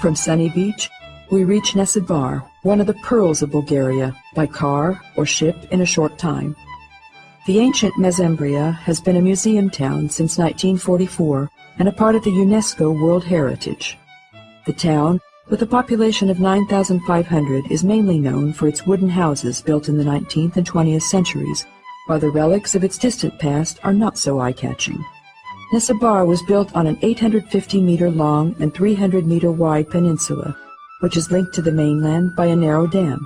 From Sunny Beach, we reach Nesebar, one of the pearls of Bulgaria, by car or ship in a short time. The ancient Mesembria has been a museum town since 1944 and a part of the UNESCO World Heritage. The town, with a population of 9,500, is mainly known for its wooden houses built in the 19th and 20th centuries, while the relics of its distant past are not so eye-catching. Nesebar was built on an 850-meter-long and 300-meter-wide peninsula, which is linked to the mainland by a narrow dam.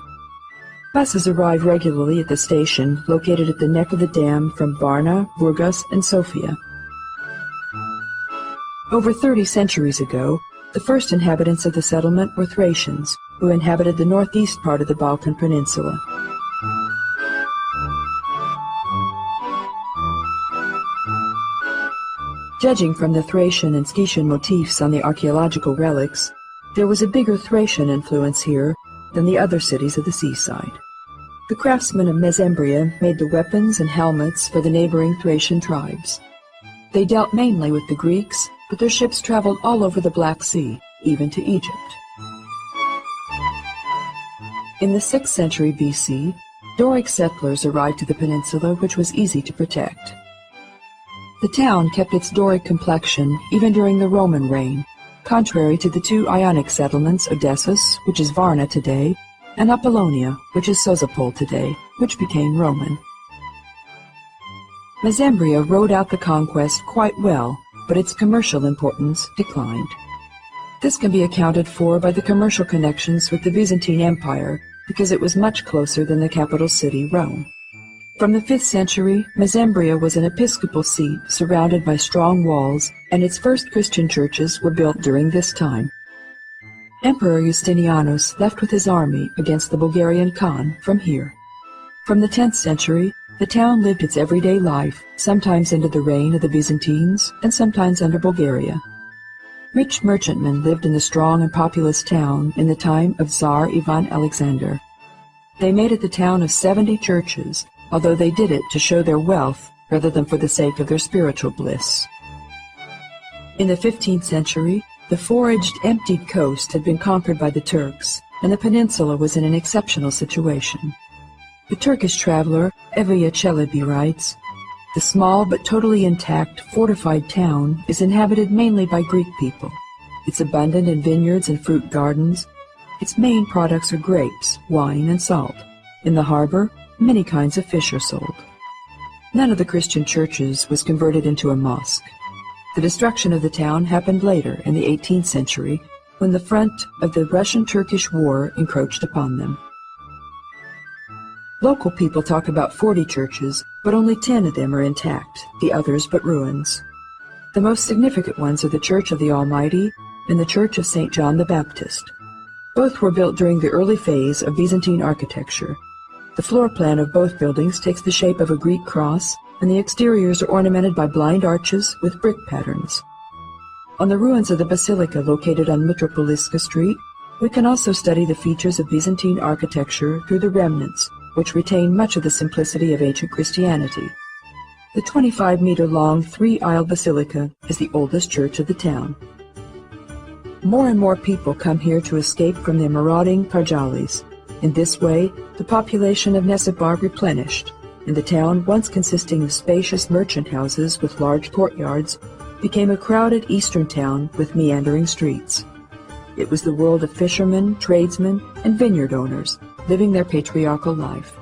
Buses arrive regularly at the station located at the neck of the dam from Varna, Burgas, and Sofia. Over 30 centuries ago, the first inhabitants of the settlement were Thracians, who inhabited the northeast part of the Balkan Peninsula. Judging from the Thracian and Scythian motifs on the archaeological relics, there was a bigger Thracian influence here than the other cities of the seaside. The craftsmen of Mesembria made the weapons and helmets for the neighboring Thracian tribes. They dealt mainly with the Greeks, but their ships traveled all over the Black Sea, even to Egypt. In the 6th century BC, Doric settlers arrived to the peninsula, which was easy to protect. The town kept its Doric complexion even during the Roman reign, contrary to the two Ionic settlements, Odessus, which is Varna today, and Apollonia, which is Sozopol today, which became Roman. Mesembria rode out the conquest quite well, but its commercial importance declined. This can be accounted for by the commercial connections with the Byzantine Empire, because it was much closer than the capital city, Rome. From the 5th century, Mesembria was an episcopal seat surrounded by strong walls, and its first Christian churches were built during this time. Emperor Justinianus left with his army against the Bulgarian Khan from here. From the 10th century, the town lived its everyday life, sometimes under the reign of the Byzantines and sometimes under Bulgaria. Rich merchantmen lived in the strong and populous town in the time of Tsar Ivan Alexander. They made it the town of 70 churches, although they did it to show their wealth rather than for the sake of their spiritual bliss. In the 15th century, the foraged, emptied coast had been conquered by the Turks, and the peninsula was in an exceptional situation. The Turkish traveler Evliya Çelebi writes, "The small but totally intact, fortified town is inhabited mainly by Greek people. It's abundant in vineyards and fruit gardens. Its main products are grapes, wine, and salt. In the harbor, many kinds of fish are sold." None of the Christian churches was converted into a mosque. The destruction of the town happened later in the 18th century, when the front of the Russian-Turkish War encroached upon them. Local people talk about 40 churches, but only 10 of them are intact, the others but ruins. The most significant ones are the Church of the Almighty and the Church of St. John the Baptist. Both were built during the early phase of Byzantine architecture. The floor plan of both buildings takes the shape of a Greek cross, and the exteriors are ornamented by blind arches with brick patterns. On the ruins of the basilica located on Mitropoliska Street, we can also study the features of Byzantine architecture through the remnants, which retain much of the simplicity of ancient Christianity. The 25-meter-long, three-aisle basilica is the oldest church of the town. More and more people come here to escape from their marauding Parjalis. In this way, the population of Nesebar replenished, and the town, once consisting of spacious merchant houses with large courtyards, became a crowded eastern town with meandering streets. It was the world of fishermen, tradesmen, and vineyard owners, living their patriarchal life.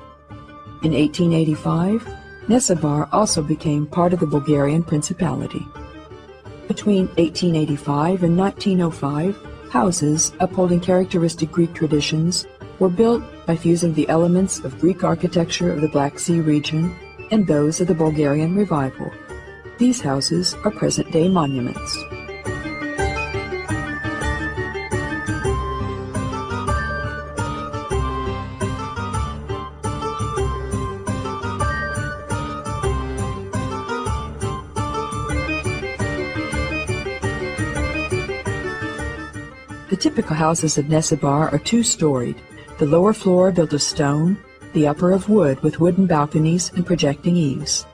In 1885, Nesebar also became part of the Bulgarian Principality. Between 1885 and 1905, houses upholding characteristic Greek traditions were built by fusing the elements of Greek architecture of the Black Sea region and those of the Bulgarian Revival. These houses are present-day monuments. The typical houses of Nesebar are two-storied, the lower floor built of stone, the upper of wood with wooden balconies and projecting eaves.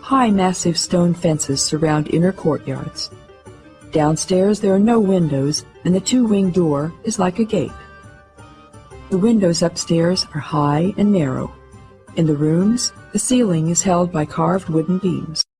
High, massive stone fences surround inner courtyards. Downstairs there are no windows, and the two-wing door is like a gate. The windows upstairs are high and narrow. In the rooms, the ceiling is held by carved wooden beams.